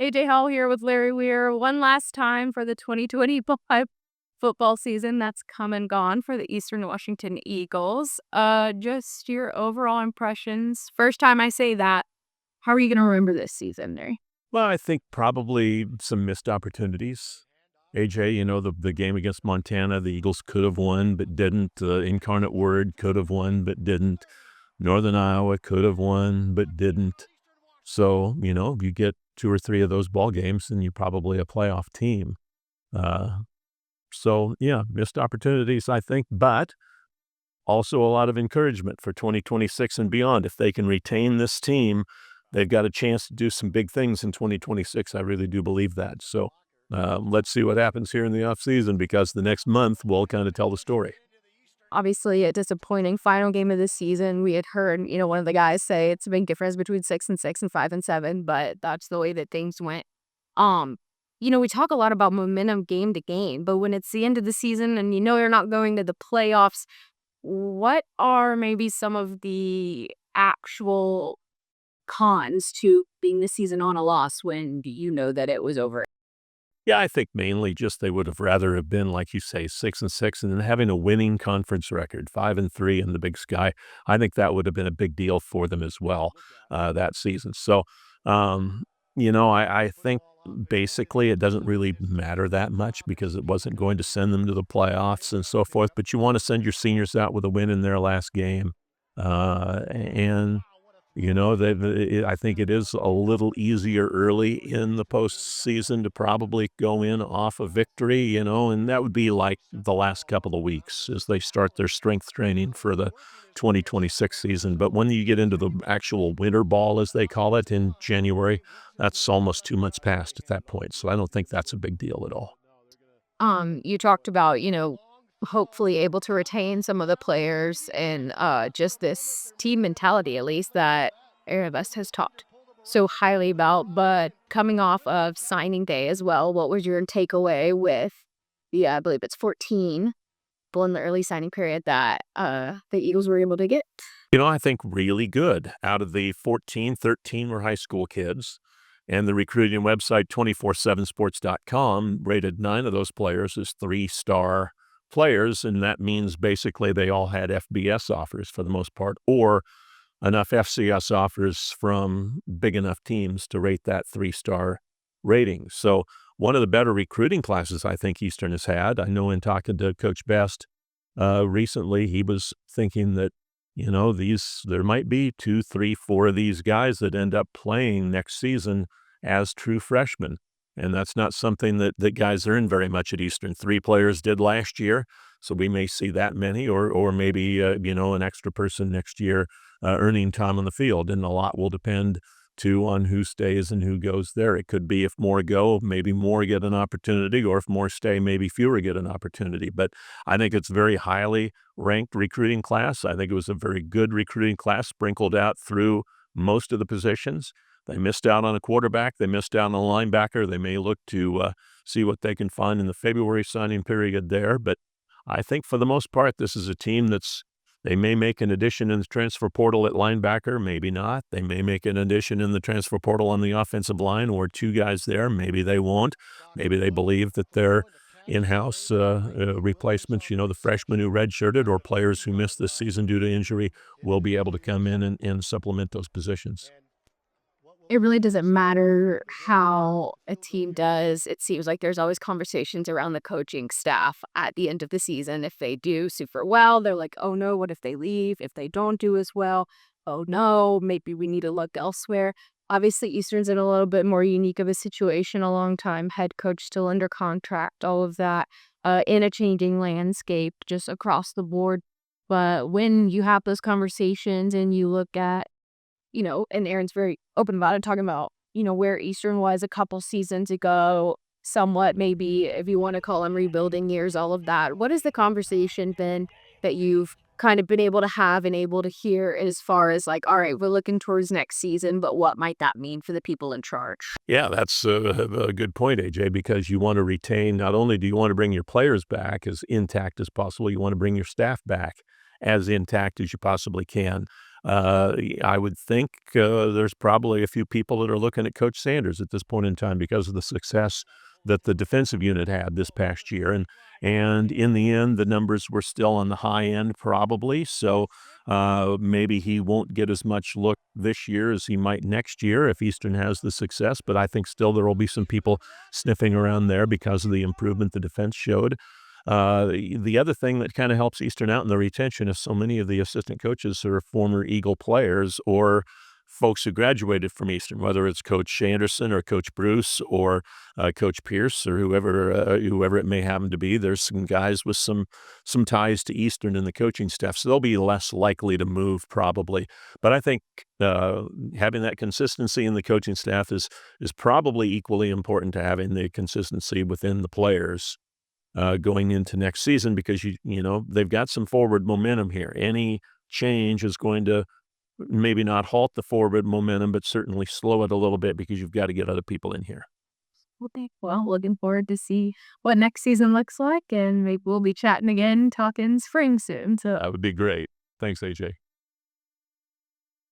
AJ Howell here with Larry Weir. One last time for the 2025 football season that's come and gone for the Eastern Washington Eagles. Just your overall impressions. First time I say that, how are you going to remember this season, Larry? Well, I think probably some missed opportunities. AJ, the game against Montana, the Eagles could have won but didn't. Incarnate Word could have won but didn't. Northern Iowa could have won but didn't. So, you get two or three of those ball games and you're probably a playoff team. Yeah, missed opportunities, I think, but also a lot of encouragement for 2026 and beyond. If they can retain this team, they've got a chance to do some big things in 2026. I really do believe that. So let's see what happens here in the offseason, because the next month will kind of tell the story. Obviously, a disappointing final game of the season. We had heard, one of the guys say it's a big difference between 6-6 and 5-7, but that's the way that things went. We talk a lot about momentum game to game, but when it's the end of the season and you're not going to the playoffs, what are maybe some of the actual cons to being the season on a loss when you know that it was over? Yeah, I think mainly just they would have rather have been, like you say, 6-6, and then having a winning conference record, 5-3 in the Big Sky. I think that would have been a big deal for them as well that season. So, I think basically it doesn't really matter that much because it wasn't going to send them to the playoffs and so forth. But you want to send your seniors out with a win in their last game, and I think it is a little easier early in the postseason to probably go in off a victory, and that would be like the last couple of weeks as they start their strength training for the 2026 season. But when you get into the actual winter ball, as they call it, in January, that's almost 2 months past at that point. So I don't think that's a big deal at all. You talked about, hopefully able to retain some of the players and just this team mentality, at least, that Arabest has talked so highly about. But coming off of signing day as well, what was your takeaway with I believe it's 14 people in the early signing period that the Eagles were able to get? I think really good. Out of the 14, 13 were high school kids. And the recruiting website 247sports.com rated 9 of those players as 3-star players, and that means basically they all had FBS offers for the most part, or enough FCS offers from big enough teams to rate that 3-star rating. So one of the better recruiting classes I think Eastern has had. I know in talking to Coach Best recently, he was thinking that there might be 2, 3, 4 of these guys that end up playing next season as true freshmen. And that's not something that guys earn very much at Eastern. 3 players did last year, so we may see that many, or maybe, an extra person next year earning time on the field. And a lot will depend, too, on who stays and who goes there. It could be if more go, maybe more get an opportunity, or if more stay, maybe fewer get an opportunity. But I think it's very highly ranked recruiting class. I think it was a very good recruiting class sprinkled out through most of the positions. They missed out on a quarterback. They missed out on a linebacker. They may look to see what they can find in the February signing period there. But I think for the most part, this is a team they may make an addition in the transfer portal at linebacker, maybe not. They may make an addition in the transfer portal on the offensive line, or 2 guys there. Maybe they won't. Maybe they believe that their in-house replacements, the freshmen who redshirted or players who missed this season due to injury, will be able to come in and supplement those positions. It really doesn't matter how a team does. It seems like there's always conversations around the coaching staff at the end of the season. If they do super well, they're like, oh no, what if they leave? If they don't do as well, oh no, maybe we need to look elsewhere. Obviously, Eastern's in a little bit more unique of a situation, a long time head coach still under contract, all of that, in a changing landscape just across the board. But when you have those conversations and you look at, and Aaron's very open about it, talking about, where Eastern was a couple seasons ago, somewhat maybe, if you want to call them rebuilding years, all of that. What has the conversation been that you've kind of been able to have and able to hear as far as like, all right, we're looking towards next season, but what might that mean for the people in charge? Yeah, that's a good point, AJ, because you want to retain, not only do you want to bring your players back as intact as possible, you want to bring your staff back as intact as you possibly can. I would think there's probably a few people that are looking at Coach Sanders at this point in time because of the success that the defensive unit had this past year, and in the end, the numbers were still on the high end, probably. So maybe he won't get as much look this year as he might next year if Eastern has the success. But I think still there will be some people sniffing around there because of the improvement the defense showed. The other thing that kind of helps Eastern out in the retention is so many of the assistant coaches are former Eagle players or folks who graduated from Eastern, whether it's Coach Anderson or Coach Bruce or Coach Pierce or whoever it may happen to be. There's some guys with some ties to Eastern in the coaching staff, so they'll be less likely to move probably. But I think having that consistency in the coaching staff is probably equally important to having the consistency within the players going into next season because they've got some forward momentum here. Any change is going to maybe not halt the forward momentum, but certainly slow it a little bit because you've got to get other people in here. Well, looking forward to see what next season looks like, and maybe we'll be chatting again, talking spring soon. So That would be great. Thanks, AJ.